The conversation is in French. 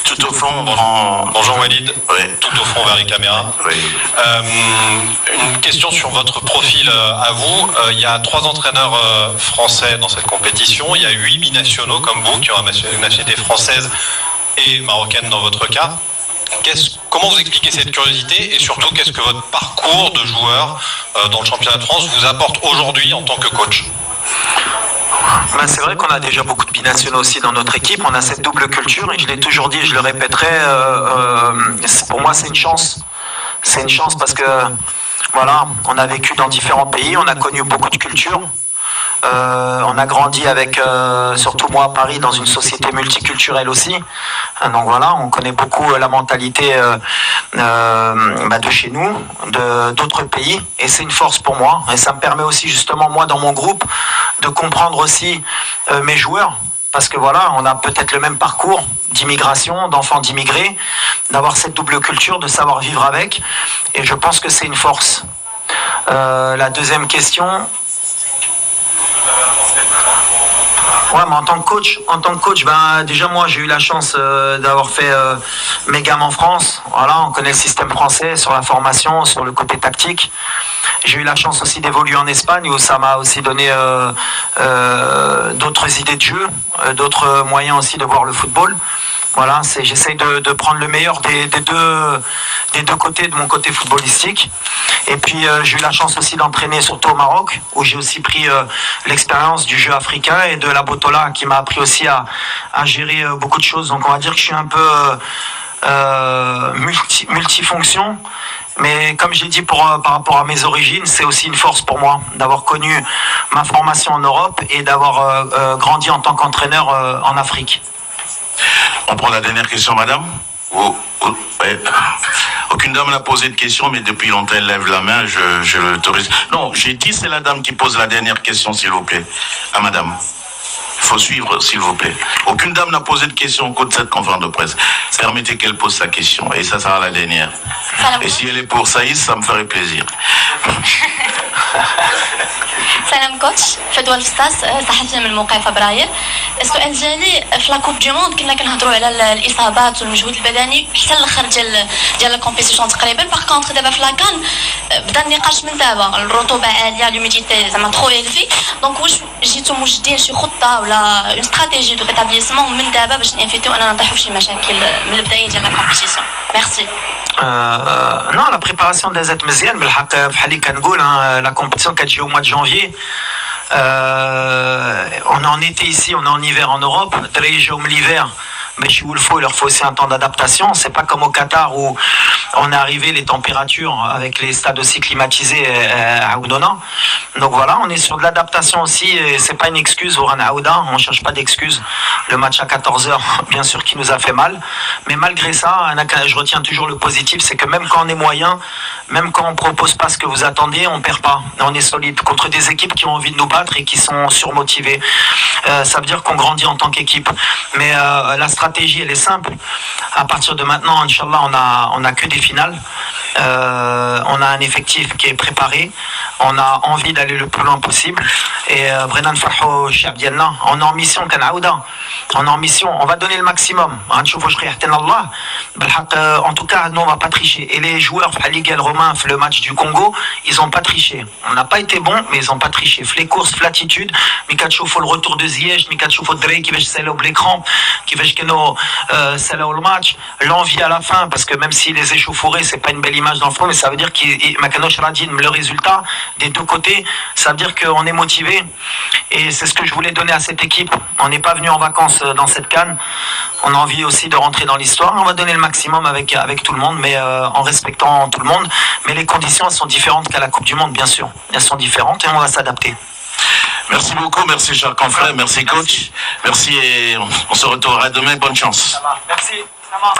Tout au fond, Bonjour Walid, Oui. tout au fond vers les caméras. Oui. Une question sur votre profil à vous. Il y a 3 entraîneurs français dans cette compétition. Il y a 8 binationaux comme vous qui ont une nationalité française et marocaine dans votre cas. Comment vous expliquez cette curiosité et surtout qu'est-ce que votre parcours de joueur dans le championnat de France vous apporte aujourd'hui en tant que coach? Ben, c'est vrai qu'on a déjà beaucoup de binationaux aussi dans notre équipe. On a cette double culture et je l'ai toujours dit et je le répéterai. Pour moi, c'est une chance. C'est une chance parce que voilà, on a vécu dans différents pays, on a connu beaucoup de cultures. On a grandi avec, surtout moi à Paris, dans une société multiculturelle aussi. Donc voilà, on connaît beaucoup la mentalité de chez nous, d'autres pays. Et c'est une force pour moi. Et ça me permet aussi justement, moi, dans mon groupe, de comprendre aussi mes joueurs. Parce que voilà, on a peut-être le même parcours d'immigration, d'enfants d'immigrés, d'avoir cette double culture, de savoir vivre avec. Et je pense que c'est une force. La deuxième question... Ouais, mais en tant que coach, ben déjà moi j'ai eu la chance d'avoir fait mes gammes en France. Voilà, on connaît le système français sur la formation, sur le côté tactique. J'ai eu la chance aussi d'évoluer en Espagne où ça m'a aussi donné d'autres idées de jeu, d'autres moyens aussi de voir le football. Voilà, j'essaye de prendre le meilleur des deux côtés de mon côté footballistique. Et puis j'ai eu la chance aussi d'entraîner surtout au Maroc, où j'ai aussi pris l'expérience du jeu africain et de la botola qui m'a appris aussi à gérer beaucoup de choses. Donc on va dire que je suis un peu multifonction. Mais comme j'ai dit par rapport à mes origines, c'est aussi une force pour moi d'avoir connu ma formation en Europe et d'avoir grandi en tant qu'entraîneur en Afrique. On prend la dernière question, madame. Ouais. Aucune dame n'a posé de question, mais depuis longtemps elle lève la main, je l'autorise. Non, j'ai dit c'est la dame qui pose la dernière question, s'il vous plaît. À madame. Il faut suivre, s'il vous plaît. Aucune dame n'a posé de question au cours de cette conférence de presse. Permettez qu'elle pose sa question, et ça sera la dernière. Et si elle est pour Saïs, ça me ferait plaisir. سلام كوتش فدوى الفستاس صحفيه من موقع فبراير. السؤال ديالي في لاكوب دي موند كنا كنهضروا على الاصابات والمجهود البدني حتى الاخر ديال الكومبيتيشن تقريبا. باغ كونتخ دابا في لاكان بدا النقاش من دابا، الرطوبه عاليه، لوميديتي زعما ترو الفي. دونك واش جيتو موجدين شي خطه ولا اون استراتيجي دو ريتابليسمون من دابا باش نانفيتيو اننا نطيحوا في شي مشاكل من البدايه ديال الكومبيتيشن؟ ميرسي. Non, la préparation des aides méziennes, la compétition qui a lieu au mois de janvier. On est en été ici, on est en hiver en Europe. L'hiver, mais chez Woolfo, il leur faut aussi un temps d'adaptation. C'est pas comme au Qatar où on est arrivé, les températures avec les stades aussi climatisés à Oudona. Donc voilà, on est sur de l'adaptation aussi et c'est pas une excuse au Rana Aouda, on cherche pas d'excuses. Le match à 14h, bien sûr, qui nous a fait mal. Mais malgré ça, je retiens toujours le positif, c'est que même quand on est moyen, même quand on propose pas ce que vous attendez, on perd pas. On est solide contre des équipes qui ont envie de nous battre et qui sont surmotivées. Ça veut dire qu'on grandit en tant qu'équipe. Mais la stratégie, elle est simple. À partir de maintenant, Inch'Allah, on a que des finales. On a un effectif qui est préparé. On a envie d'aller le plus loin possible. Et Brennan Farho, Chabdiana, on est en mission, on est en mission, on va donner le maximum. En tout cas, nous, on ne va pas tricher. Et les joueurs, Romain, le match du Congo, ils n'ont pas triché. On n'a pas été bons, mais ils n'ont pas triché. Les courses, l'attitude, Mikachu, le retour de Ziyech, Mikachu, Drake, qui va se l'écran, qui va le match, l'envie à la fin, parce que même si les échauffourés, c'est pas une belle image dans le fond, mais ça veut dire qu'il le résultat des deux côtés, ça veut dire qu'on est motivé. Et c'est ce que je voulais donner à cette équipe. On n'est pas venu en vacances dans cette CAN. On a envie aussi de rentrer dans l'histoire. On va donner le maximum avec tout le monde, mais en respectant tout le monde. Mais les conditions, elles sont différentes qu'à la Coupe du Monde, bien sûr. Elles sont différentes et on va s'adapter. Merci beaucoup, merci cher confrère, merci coach. Merci et on se retrouvera demain. Bonne chance. Ça va, merci. Ça va.